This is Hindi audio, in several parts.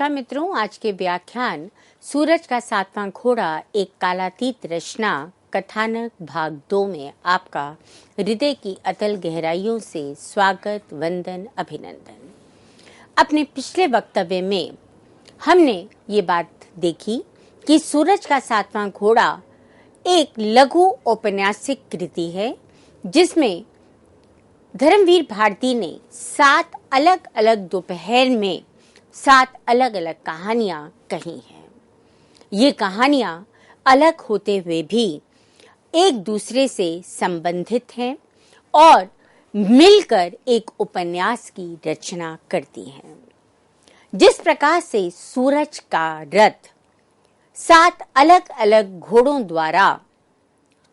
नमस्कार मित्रों, आज के व्याख्यान सूरज का सातवां घोड़ा एक कालातीत रचना कथानक भाग 2 में आपका हृदय की अतल गहराइयों से स्वागत, वंदन, अभिनंदन। अपने पिछले वक्तव्य में हमने ये बात देखी कि सूरज का सातवां घोड़ा एक लघु औपन्यासिक कृति है जिसमें धर्मवीर भारती ने 7 अलग अलग दोपहर में 7 अलग अलग कहानियां कही हैं। ये कहानियां अलग होते हुए भी एक दूसरे से संबंधित हैं और मिलकर एक उपन्यास की रचना करती हैं। जिस प्रकार से सूरज का रथ 7 अलग अलग घोड़ों द्वारा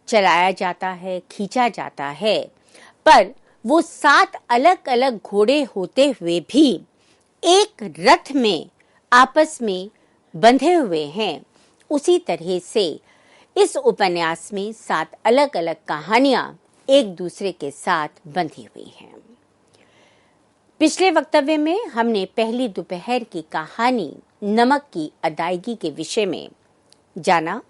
चलाया जाता है, खींचा जाता है, पर वो 7 अलग अलग घोड़े होते हुए भी एक रथ में आपस में बंधे हुए हैं, उसी तरह से इस उपन्यास में 7 अलग अलग कहानियां एक दूसरे के साथ बंधी हुई हैं। पिछले वक्तव्य में हमने पहली दोपहर की कहानी नमक की अदायगी के विषय में जाना।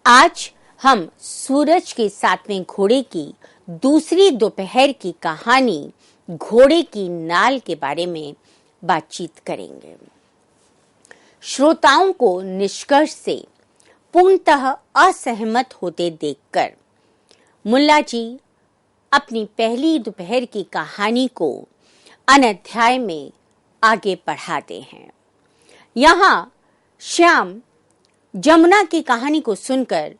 आज हम सूरज के 7वें घोड़े की दूसरी दोपहर की कहानी घोड़े की नाल के बारे में बातचीत करेंगे। श्रोताओं को निष्कर्ष से पूर्णतः असहमत होते देखकर मुल्ला जी अपनी पहली दोपहर की कहानी को अध्याय में आगे बढ़ाते हैं। यहाँ श्याम जमुना की कहानी को सुनकर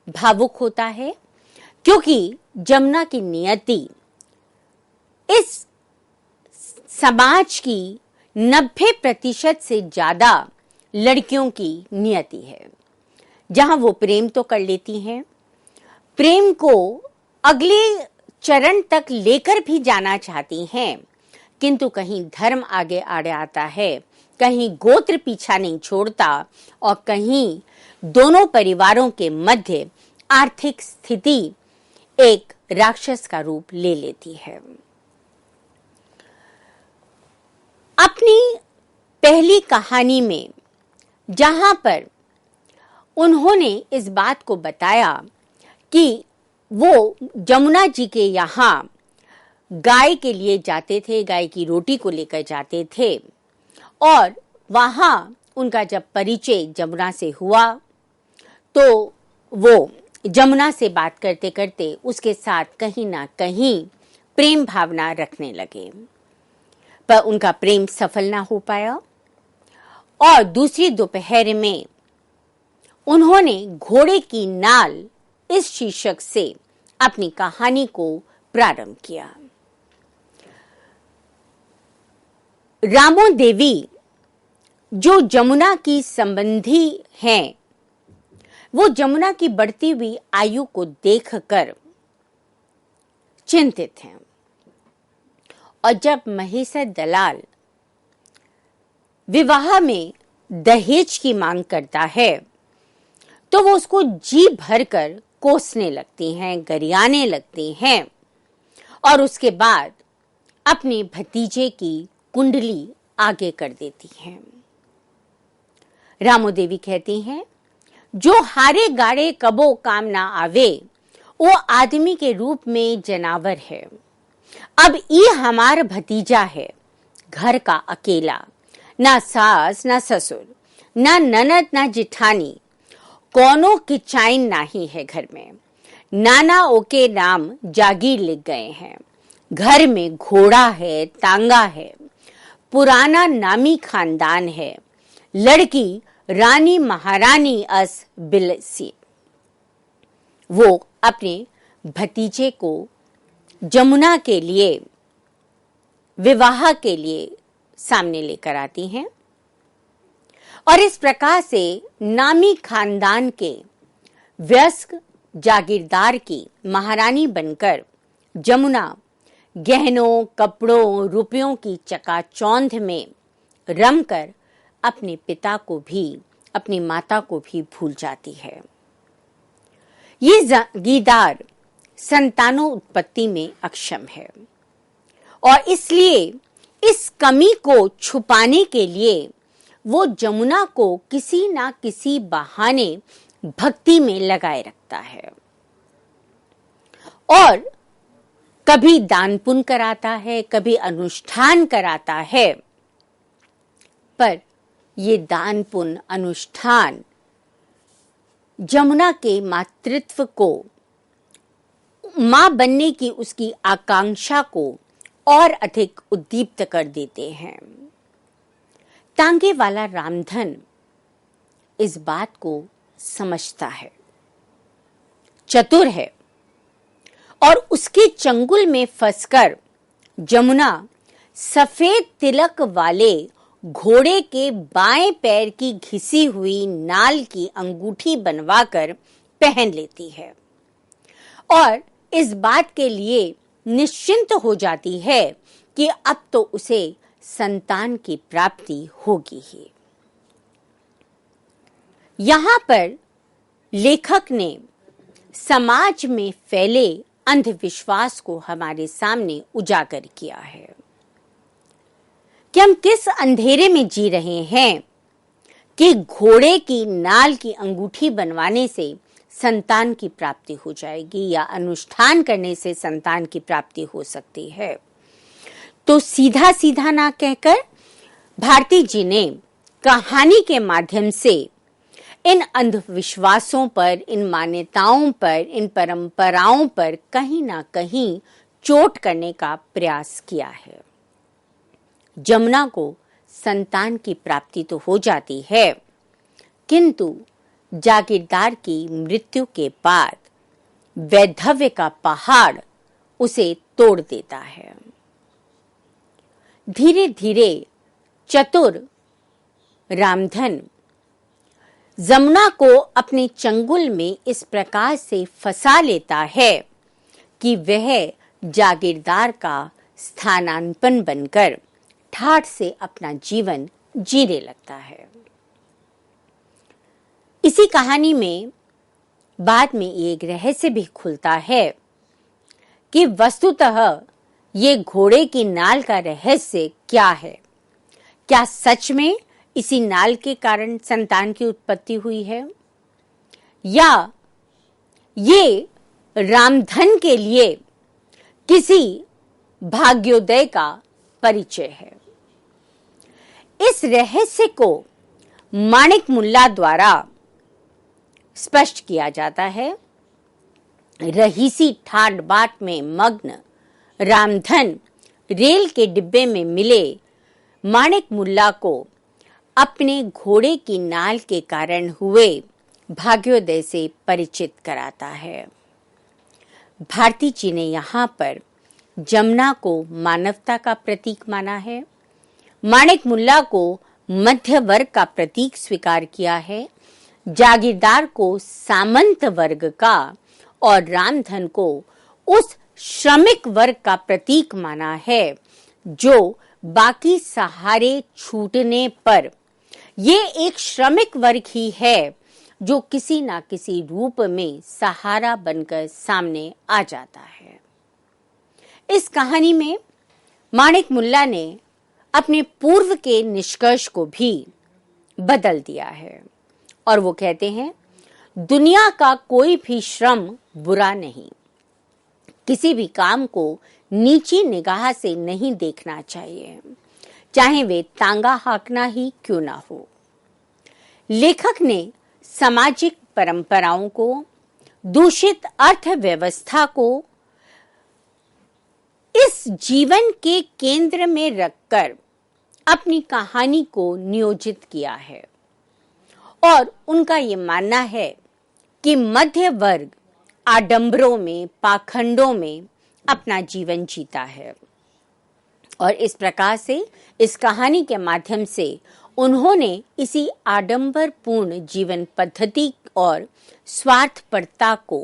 भावुक होता है क्योंकि जमुना की नियति इस समाज की 90% से ज्यादा लड़कियों की नियति है। जहां वो प्रेम तो कर लेती हैं, प्रेम को अगले चरण तक लेकर भी जाना चाहती हैं, किंतु कहीं धर्म आगे आड़े आता है, कहीं गोत्र पीछा नहीं छोड़ता और कहीं दोनों परिवारों के मध्य आर्थिक स्थिति एक राक्षस का रूप ले लेती है। अपनी पहली कहानी में जहां पर उन्होंने इस बात को बताया कि वो जमुना जी के यहाँ गाय के लिए जाते थे, गाय की रोटी को लेकर जाते थे और वहां उनका जब परिचय जमुना से हुआ तो वो जमुना से बात करते करते उसके साथ कहीं ना कहीं प्रेम भावना रखने लगे, पर उनका प्रेम सफल ना हो पाया और दूसरी दोपहर में उन्होंने घोड़े की नाल इस शीर्षक से अपनी कहानी को प्रारंभ किया। रामो देवी जो जमुना की संबंधी हैं, वो जमुना की बढ़ती हुई आयु को देखकर चिंतित हैं और जब महेश्वर दलाल विवाह में दहेज की मांग करता है तो वो उसको जी भरकर कोसने लगती हैं, गरियाने लगती हैं और उसके बाद अपने भतीजे की कुंडली आगे कर देती हैं। रामो देवी कहती हैं, जो हारे गाड़े कबो काम ना आवे, वो आदमी के रूप में जनावर है। अब ये हमार भतीजा है, घर का अकेला, ना सास ना ससुर, ना ननद ना जिठानी, कोनो की चाइन नहीं है घर में। नाना ओके नाम जागीर लिख गए हैं, घर में घोड़ा है, तांगा है, पुराना नामी खानदान है, लड़की रानी महारानी अस बिलसी। वो अपने भतीजे को जमुना के लिए विवाह के लिए सामने लेकर आती हैं और इस प्रकार से नामी खानदान के वयस्क जागीरदार की महारानी बनकर जमुना गहनों, कपड़ों, रुपयों की चकाचौंध में रमकर अपने पिता को भी, अपनी माता को भी भूल जाती है। ये जागीरदार संतानों उत्पत्ति में अक्षम है और इसलिए इस कमी को छुपाने के लिए वो जमुना को किसी ना किसी बहाने भक्ति में लगाए रखता है और कभी दान पुण्य कराता है, कभी अनुष्ठान कराता है। पर ये दान पुण्य अनुष्ठान जमुना के मातृत्व को, मां बनने की उसकी आकांक्षा को और अधिक उद्दीप्त कर देते हैं। तांगे वाला रामधन इस बात को समझता है, चतुर है और उसके चंगुल में फंसकर जमुना सफेद तिलक वाले घोड़े के बाएं पैर की घिसी हुई नाल की अंगूठी बनवाकर पहन लेती है और इस बात के लिए निश्चिंत हो जाती है कि अब तो उसे संतान की प्राप्ति होगी ही। यहां पर लेखक ने समाज में फैले अंधविश्वास को हमारे सामने उजागर किया है कि हम किस अंधेरे में जी रहे हैं कि घोड़े की नाल की अंगूठी बनवाने से संतान की प्राप्ति हो जाएगी या अनुष्ठान करने से संतान की प्राप्ति हो सकती है। तो सीधा सीधा ना कहकर भारती जी ने कहानी के माध्यम से इन अंधविश्वासों पर, इन मान्यताओं पर, इन परंपराओं पर कहीं ना कहीं चोट करने का प्रयास किया है। जमुना को संतान की प्राप्ति तो हो जाती है, किंतु जागीरदार की मृत्यु के बाद वैधव्य का पहाड़ उसे तोड़ देता है। धीरे धीरे चतुर रामधन जमुना को अपने चंगुल में इस प्रकार से फंसा लेता है कि वह जागीरदार का स्थानापन्न बनकर ठाठ से अपना जीवन जीने लगता है। इसी कहानी में बाद में एक रहस्य भी खुलता है कि वस्तुतः ये घोड़े की नाल का रहस्य क्या है। क्या सच में इसी नाल के कारण संतान की उत्पत्ति हुई है या ये रामधन के लिए किसी भाग्योदय का परिचय है। इस रहस्य को माणिक मुल्ला द्वारा स्पष्ट किया जाता है। रहीसी ठाट बाट में मग्न रामधन रेल के डिब्बे में मिले माणिक मुल्ला को अपने घोड़े की नाल के कारण हुए भाग्योदय से परिचित कराता है। भारती जी ने यहाँ पर जमुना को मानवता का प्रतीक माना है, माणिक मुल्ला को मध्य वर्ग का प्रतीक स्वीकार किया है, जागीरदार को सामंत वर्ग का और रामधन को उस श्रमिक वर्ग का प्रतीक माना है जो बाकी सहारे छूटने पर ये एक श्रमिक वर्ग ही है जो किसी ना किसी रूप में सहारा बनकर सामने आ जाता है। इस कहानी में माणिक मुल्ला ने अपने पूर्व के निष्कर्ष को भी बदल दिया है और वो कहते हैं, दुनिया का कोई भी श्रम बुरा नहीं, किसी भी काम को नीची निगाह से नहीं देखना चाहिए, चाहे वे तांगा हाँकना ही क्यों ना हो। लेखक ने सामाजिक परंपराओं को, दूषित अर्थव्यवस्था को इस जीवन के केंद्र में रखकर अपनी कहानी को नियोजित किया है और उनका ये मानना है कि मध्य वर्ग आडंबरों में, पाखंडों में अपना जीवन जीता है और इस प्रकार से इस कहानी के माध्यम से उन्होंने इसी आडंबरपूर्ण जीवन पद्धति और स्वार्थपरता को,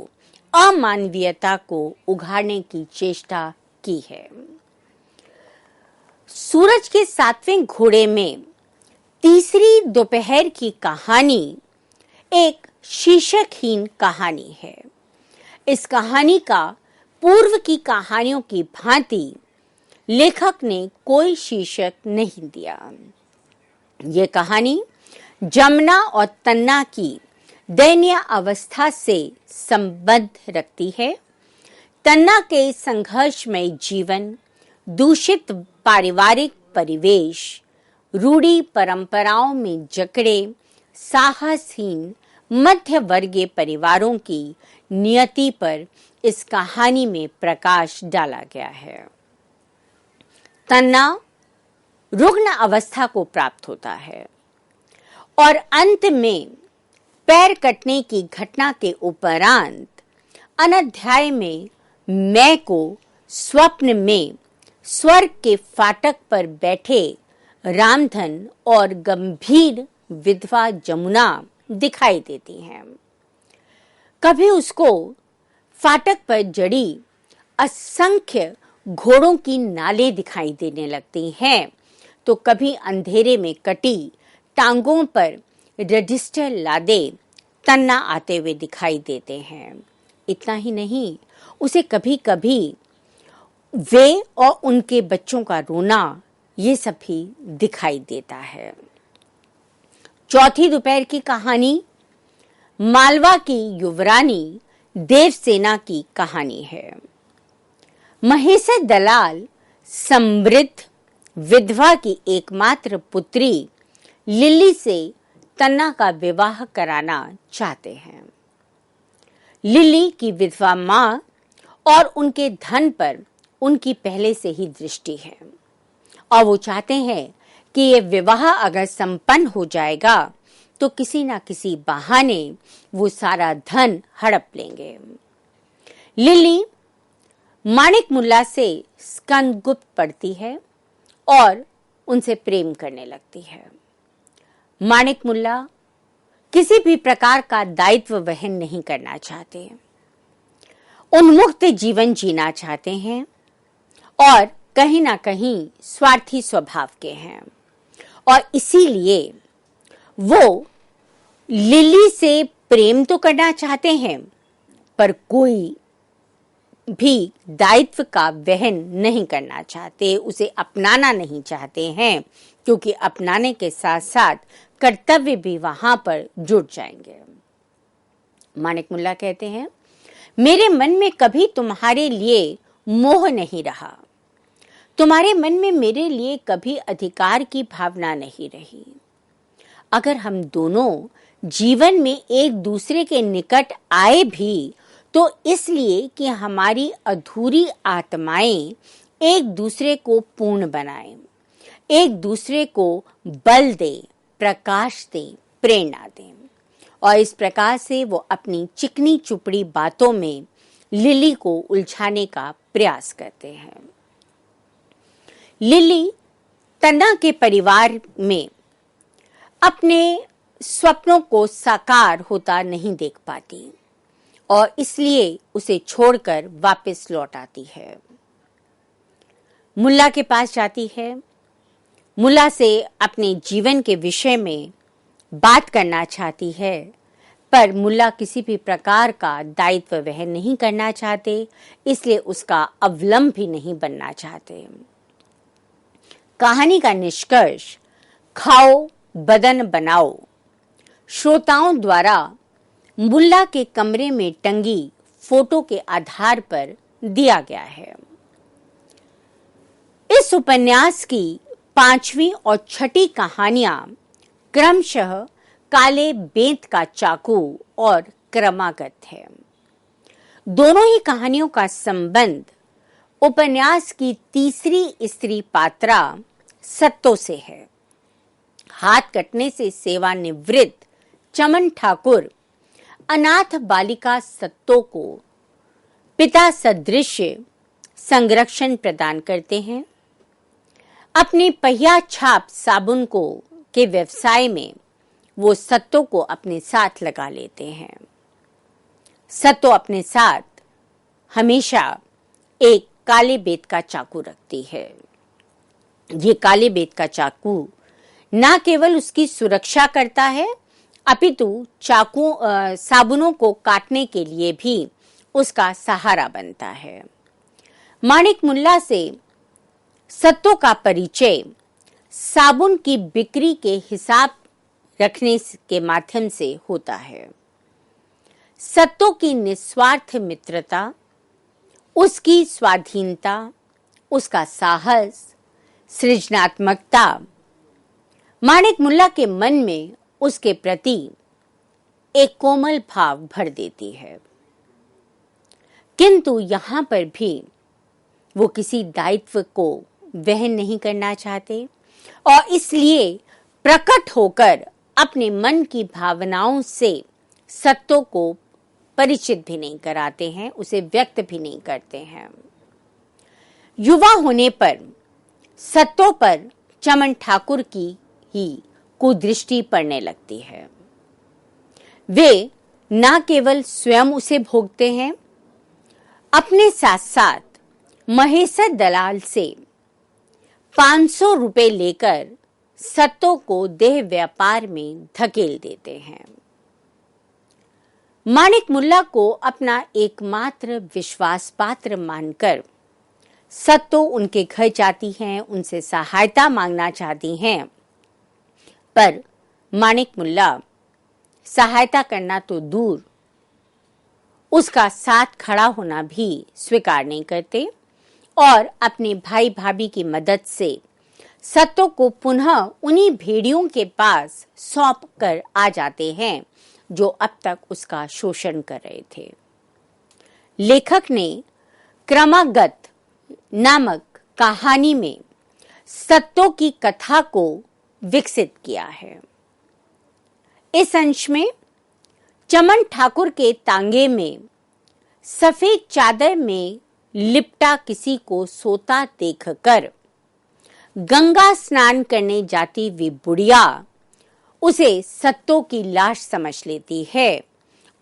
अमानवीयता को उघाड़ने की चेष्टा की है। सूरज के 7वें घोड़े में तीसरी दोपहर की कहानी एक शीर्षकहीन कहानी है। इस कहानी का पूर्व की कहानियों की भांति लेखक ने कोई शीर्षक नहीं दिया। ये कहानी जमुना और तन्ना की दयनीय अवस्था से संबंध रखती है। तन्ना के संघर्षमय जीवन, दूषित पारिवारिक परिवेश, रूढ़ी परंपराओं में जकड़े साहसहीन मध्य वर्गीय परिवारों की नियति पर इस कहानी में प्रकाश डाला गया है। तन्ना रुग्ण अवस्था को प्राप्त होता है और अंत में पैर कटने की घटना के उपरांत अनध्याय में मैं को स्वप्न में स्वर्ग के फाटक पर बैठे रामधन और गंभीर विधवा जमुना दिखाई देती हैं। कभी उसको फाटक पर जड़ी असंख्य घोड़ों की नालें दिखाई देने लगती हैं, तो कभी अंधेरे में कटी टांगों पर रजिस्टर लादे तन्ना आते हुए दिखाई देते हैं। इतना ही नहीं, उसे कभी कभी वे और उनके बच्चों का रोना ये सब भी दिखाई देता है। चौथी दोपहर की कहानी मालवा की युवरानी देवसेना की कहानी है। महेश्वर दलाल समृद्ध विधवा की एकमात्र पुत्री लिली से तन्ना का विवाह कराना चाहते हैं। लिली की विधवा मां और उनके धन पर उनकी पहले से ही दृष्टि है और वो चाहते हैं कि ये विवाह अगर संपन्न हो जाएगा तो किसी ना किसी बहाने वो सारा धन हड़प लेंगे। लिली माणिक मुल्ला से स्कंदगुप्त पढ़ती है और उनसे प्रेम करने लगती है। माणिक मुल्ला किसी भी प्रकार का दायित्व वहन नहीं करना चाहते, उन्मुक्त जीवन जीना चाहते हैं और कहीं ना कहीं स्वार्थी स्वभाव के हैं और इसीलिए वो लिली से प्रेम तो करना चाहते हैं पर कोई भी दायित्व का वहन नहीं करना चाहते, उसे अपनाना नहीं चाहते हैं, क्योंकि अपनाने के साथ साथ कर्तव्य भी वहां पर जुड़ जाएंगे। माणिक मुल्ला कहते हैं, मेरे मन में कभी तुम्हारे लिए मोह नहीं रहा, तुम्हारे मन में मेरे लिए कभी अधिकार की भावना नहीं रही। अगर हम दोनों जीवन में एक दूसरे के निकट आए भी तो इसलिए कि हमारी अधूरी आत्माएं एक दूसरे को पूर्ण बनाएं, एक दूसरे को बल दें, प्रकाश दें, प्रेरणा दें। और इस प्रकार से वो अपनी चिकनी चुपड़ी बातों में लिली को उलझाने का प्रयास करते हैं। लिली तन्ना के परिवार में अपने स्वप्नों को साकार होता नहीं देख पाती और इसलिए उसे छोड़कर वापस लौट आती है। मुल्ला के पास जाती है, मुल्ला से अपने जीवन के विषय में बात करना चाहती है, पर मुल्ला किसी भी प्रकार का दायित्व वहन नहीं करना चाहते, इसलिए उसका अवलंब भी नहीं बनना चाहते। कहानी का निष्कर्ष खाओ बदन बनाओ श्रोताओं द्वारा मुल्ला के कमरे में टंगी फोटो के आधार पर दिया गया है। इस उपन्यास की 5वीं और 6ठी कहानियां क्रमशः काले बेंत का चाकू और क्रमागत है। दोनों ही कहानियों का संबंध उपन्यास की तीसरी स्त्री पात्रा सत्तो से है। हाथ कटने से सेवानिवृत्त चमन ठाकुर अनाथ बालिका सत्तो को पिता सदृश संरक्षण प्रदान करते हैं। अपने पहिया छाप साबुन को के व्यवसाय में वो सत्तो को अपने साथ लगा लेते हैं। सत्तो अपने साथ हमेशा एक काले बेत का चाकू रखती है। ये काले बेत का चाकू न केवल उसकी सुरक्षा करता है, अपितु साबुनों को काटने के लिए भी उसका सहारा बनता है। माणिक मुल्ला से सत्तो का परिचय साबुन की बिक्री के हिसाब रखने के माध्यम से होता है। सत्तो की निस्वार्थ मित्रता, उसकी स्वाधीनता, उसका साहस, सृजनात्मकता माणिक मुल्ला के मन में उसके प्रति एक कोमल भाव भर देती है। किंतु यहां पर भी वो किसी दायित्व को वहन नहीं करना चाहते और इसलिए प्रकट होकर अपने मन की भावनाओं से सत्तो को परिचित भी नहीं कराते हैं, उसे व्यक्त भी नहीं करते हैं। युवा होने पर सत्तो पर चमन ठाकुर की ही कुदृष्टि पड़ने लगती है। वे न केवल स्वयं उसे भोगते हैं, अपने साथ साथ महेसर दलाल से 500 रुपए लेकर सत्तो को देह व्यापार में धकेल देते हैं। माणिक मुल्ला को अपना एकमात्र विश्वास पात्र मानकर सत्तो उनके घर जाती हैं, उनसे सहायता मांगना चाहती हैं, पर माणिक मुल्ला सहायता करना तो दूर, उसका साथ खड़ा होना भी स्वीकार नहीं करते और अपने भाई भाभी की मदद से सत्तो को पुनः उन्हीं भेड़ियों के पास सौंप कर आ जाते हैं जो अब तक उसका शोषण कर रहे थे। लेखक ने क्रमागत नामक कहानी में सत्तो की कथा को विकसित किया है। इस अंश में चमन ठाकुर के तांगे में सफेद चादर में लिपटा किसी को सोता देखकर गंगा स्नान करने जाती वी बुढ़िया उसे सत्तो की लाश समझ लेती है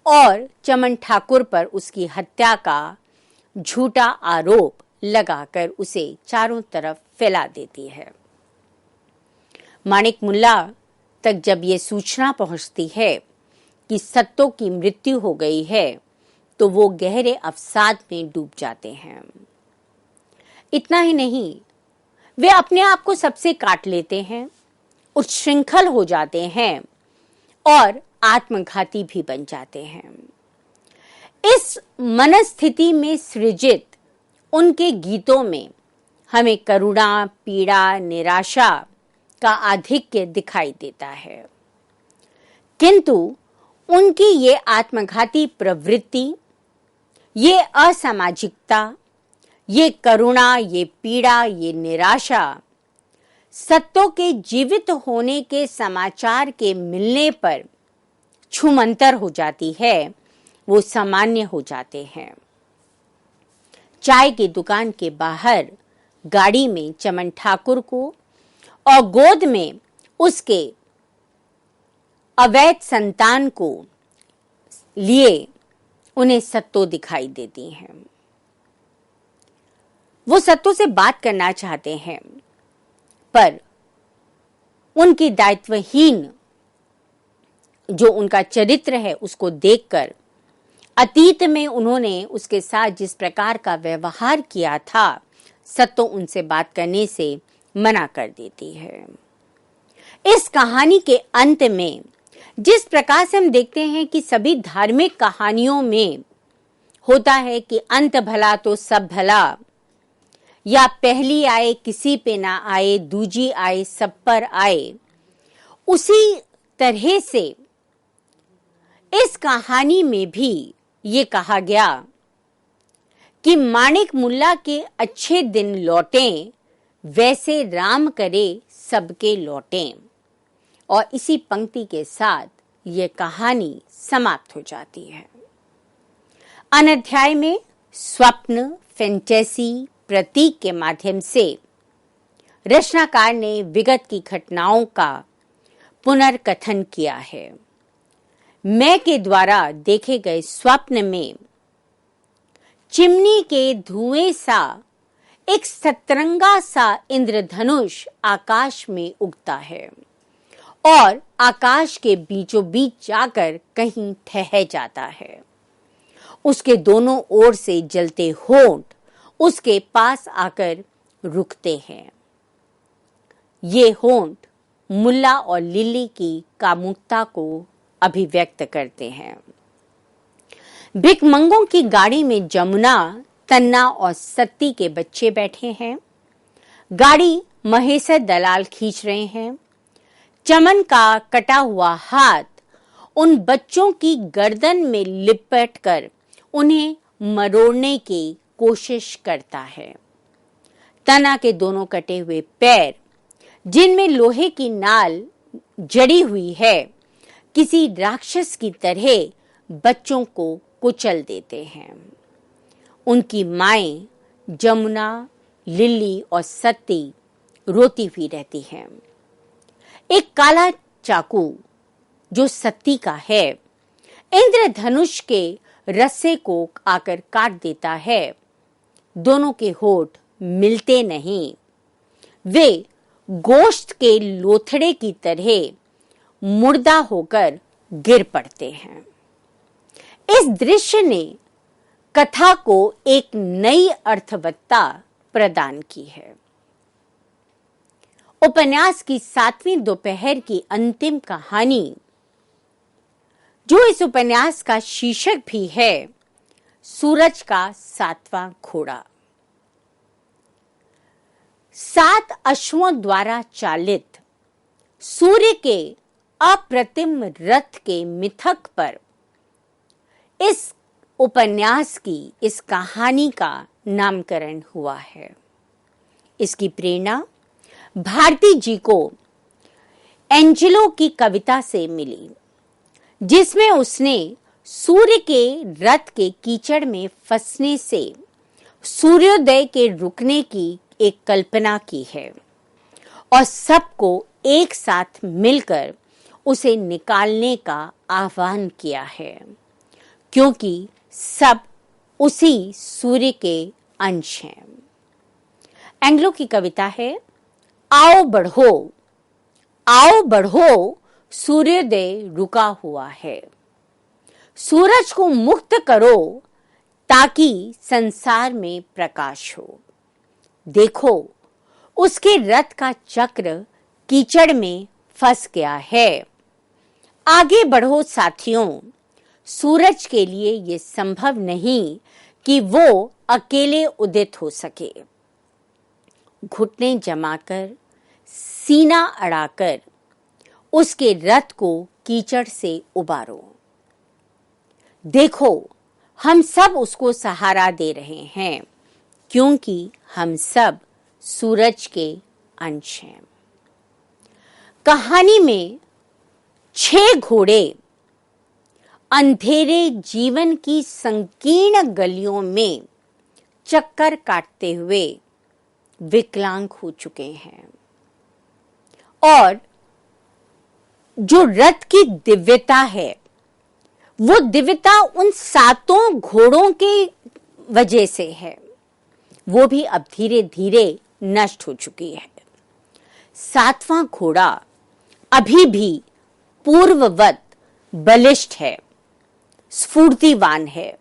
और चमन ठाकुर पर उसकी हत्या का झूठा आरोप लगाकर उसे चारों तरफ फैला देती है। माणिक मुल्ला तक जब ये सूचना पहुंचती है कि सत्तो की मृत्यु हो गई है तो वो गहरे अवसाद में डूब जाते हैं। इतना ही नहीं, वे अपने आप को सबसे काट लेते हैं, उच्छृंखल हो जाते हैं और आत्मघाती भी बन जाते हैं। इस मनस्थिति में सृजित उनके गीतों में हमें करुणा, पीड़ा, निराशा का आधिक्य दिखाई देता है, किंतु उनकी ये आत्मघाती प्रवृत्ति, ये असामाजिकता, ये करुणा, ये पीड़ा, ये निराशा सत्तो के जीवित होने के समाचार के मिलने पर छूमंतर हो जाती है, वो सामान्य हो जाते हैं। चाय की दुकान के बाहर गाड़ी में चमन ठाकुर को और गोद में उसके अवैध संतान को लिए उन्हें सत्तो दिखाई देती हैं। वो सत्तो से बात करना चाहते हैं, पर उनकी दायित्वहीन जो उनका चरित्र है उसको देखकर अतीत में उन्होंने उसके साथ जिस प्रकार का व्यवहार किया था, सत्तो उनसे बात करने से मना कर देती है। इस कहानी के अंत में जिस प्रकार से हम देखते हैं कि सभी धार्मिक कहानियों में होता है कि अंत भला तो सब भला, या पहली आए किसी पे ना आए, दूजी आए सब पर आए, उसी तरह से इस कहानी में भी ये कहा गया कि माणिक मुल्ला के अच्छे दिन लौटें, वैसे राम करे सबके लौटें। और इसी पंक्ति के साथ ये कहानी समाप्त हो जाती है। अध्याय में स्वप्न, फैंटेसी, प्रतीक के माध्यम से रचनाकार ने विगत की घटनाओं का पुनर्कथन किया है। मैं के द्वारा देखे गए स्वप्न में चिमनी के धुएं सा एक सतरंगा सा इंद्रधनुष आकाश में उगता है और आकाश के बीचों बीच जाकर कहीं ठहर जाता है। उसके दोनों ओर से जलते होंठ उसके पास आकर रुकते हैं। ये होंठ मुल्ला और लिली की कामुकता को अभिव्यक्त करते हैं। भिकमंगों की गाड़ी में जमुना, तन्ना और सत्ती के बच्चे बैठे हैं। गाड़ी महेसर दलाल खींच रहे हैं। चमन का कटा हुआ हाथ उन बच्चों की गर्दन में लिपटकर उन्हें मरोड़ने की कोशिश करता है। तना के दोनों कटे हुए पैर, जिनमें लोहे की नाल जड़ी हुई है, किसी राक्षस की तरह बच्चों को कुचल देते हैं। उनकी माएं जमुना, लिली और सत्ती रोती हुई रहती हैं। एक काला चाकू जो सत्ती का है, इंद्रधनुष के रस्से को आकर काट देता है। दोनों के होठ मिलते नहीं, वे गोश्त के लोथड़े की तरह मुर्दा होकर गिर पड़ते हैं। इस दृश्य ने कथा को एक नई अर्थवत्ता प्रदान की है। उपन्यास की 7वीं दोपहर की अंतिम कहानी, जो इस उपन्यास का शीर्षक भी है, सूरज का 7वां घोड़ा। 7 अश्वों द्वारा चालित सूर्य के अप्रतिम रथ के मिथक पर इस उपन्यास की, इस कहानी का नामकरण हुआ है। इसकी प्रेरणा भारती जी को एंजेलो की कविता से मिली, जिसमें उसने सूर्य के रथ के कीचड़ में फंसने से सूर्योदय के रुकने की एक कल्पना की है और सबको एक साथ मिलकर उसे निकालने का आह्वान किया है, क्योंकि सब उसी सूर्य के अंश हैं। एंग्लो की कविता है, आओ बढ़ो, आओ बढ़ो, सूर्योदय रुका हुआ है। सूरज को मुक्त करो ताकि संसार में प्रकाश हो। देखो, उसके रथ का चक्र कीचड़ में फंस गया है। आगे बढ़ो साथियों, सूरज के लिए यह संभव नहीं कि वो अकेले उदित हो सके। घुटने जमाकर, सीना अड़ाकर उसके रथ को कीचड़ से उबारो। देखो, हम सब उसको सहारा दे रहे हैं, क्योंकि हम सब सूरज के अंश हैं। कहानी में 6 घोड़े अंधेरे जीवन की संकीर्ण गलियों में चक्कर काटते हुए विकलांग हो चुके हैं और जो रथ की दिव्यता है, वो दिव्यता उन 7 घोड़ों के वजह से है। वो भी अब धीरे धीरे नष्ट हो चुकी है। 7वां घोड़ा अभी भी पूर्ववत बलिष्ठ है, स्फूर्तिवान है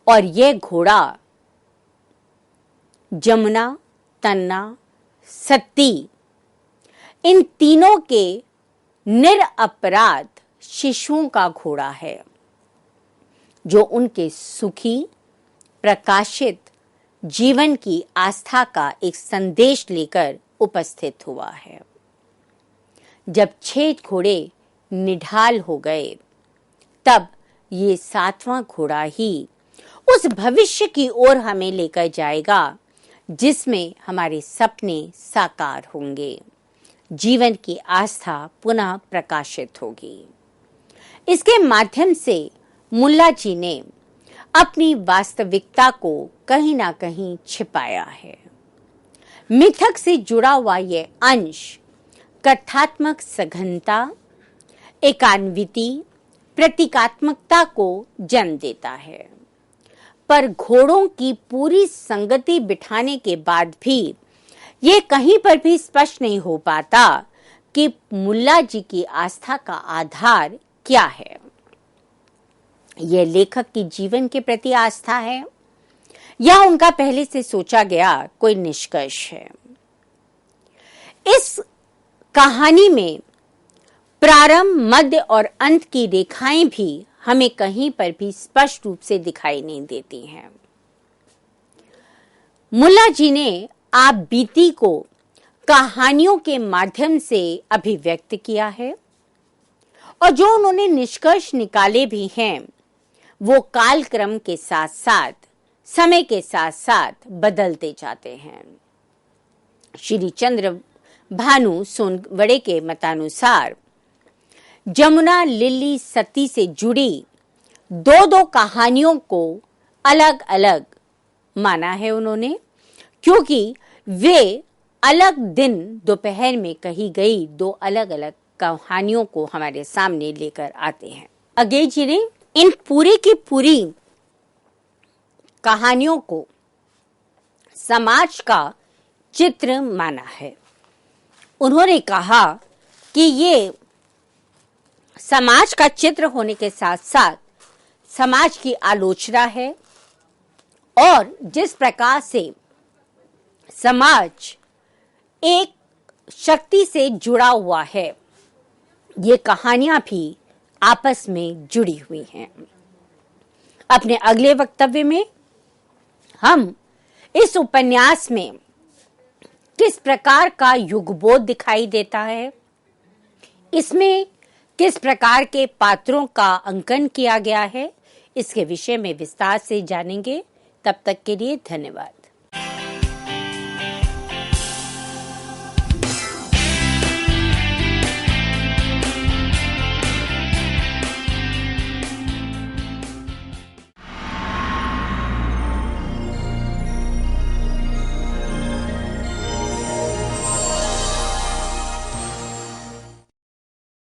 और यह घोड़ा जमुना, तन्ना, सत्ती, इन तीनों के निरपराध शिशुओं का घोड़ा है, जो उनके सुखी, प्रकाशित जीवन की आस्था का एक संदेश लेकर उपस्थित हुआ है। जब 6 घोड़े निढाल हो गए, तब ये 7वां घोड़ा ही उस भविष्य की ओर हमें लेकर जाएगा, जिसमें हमारे सपने साकार होंगे, जीवन की आस्था पुनः प्रकाशित होगी। इसके माध्यम से मुल्ला जी ने अपनी वास्तविकता को कहीं ना कहीं छिपाया है। मिथक से जुड़ा हुआ यह अंश कथात्मक सघनता, एकान्विति, प्रतीकात्मकता को जन्म देता है। पर घोड़ों की पूरी संगति बिठाने के बाद भी ये कहीं पर भी स्पष्ट नहीं हो पाता कि मुल्ला जी की आस्था का आधार क्या है। यह लेखक की जीवन के प्रति आस्था है या उनका पहले से सोचा गया कोई निष्कर्ष है। इस कहानी में प्रारंभ, मध्य और अंत की रेखाएं भी हमें कहीं पर भी स्पष्ट रूप से दिखाई नहीं देती हैं। मुल्ला जी ने आप बीती को कहानियों के माध्यम से अभिव्यक्त किया है और जो उन्होंने निष्कर्ष निकाले भी हैं वो कालक्रम के साथ साथ, समय के साथ साथ बदलते जाते हैं। श्री चंद्र भानु सोनवड़े के मतानुसार जमुना लिल्ली सती से जुड़ी दो दो कहानियों को अलग अलग माना है उन्होंने, क्योंकि वे अलग दिन दोपहर में कही गई दो अलग अलग कहानियों को हमारे सामने लेकर आते हैं। अगे जी ने इन पूरी की पूरी कहानियों को समाज का चित्र माना है। उन्होंने कहा कि ये समाज का चित्र होने के साथ साथ समाज की आलोचना है और जिस प्रकार से समाज एक शक्ति से जुड़ा हुआ है, ये कहानियां भी आपस में जुड़ी हुई हैं। अपने अगले वक्तव्य में हम इस उपन्यास में किस प्रकार का युगबोध दिखाई देता है, इसमें किस प्रकार के पात्रों का अंकन किया गया है, इसके विषय में विस्तार से जानेंगे। तब तक के लिए धन्यवाद।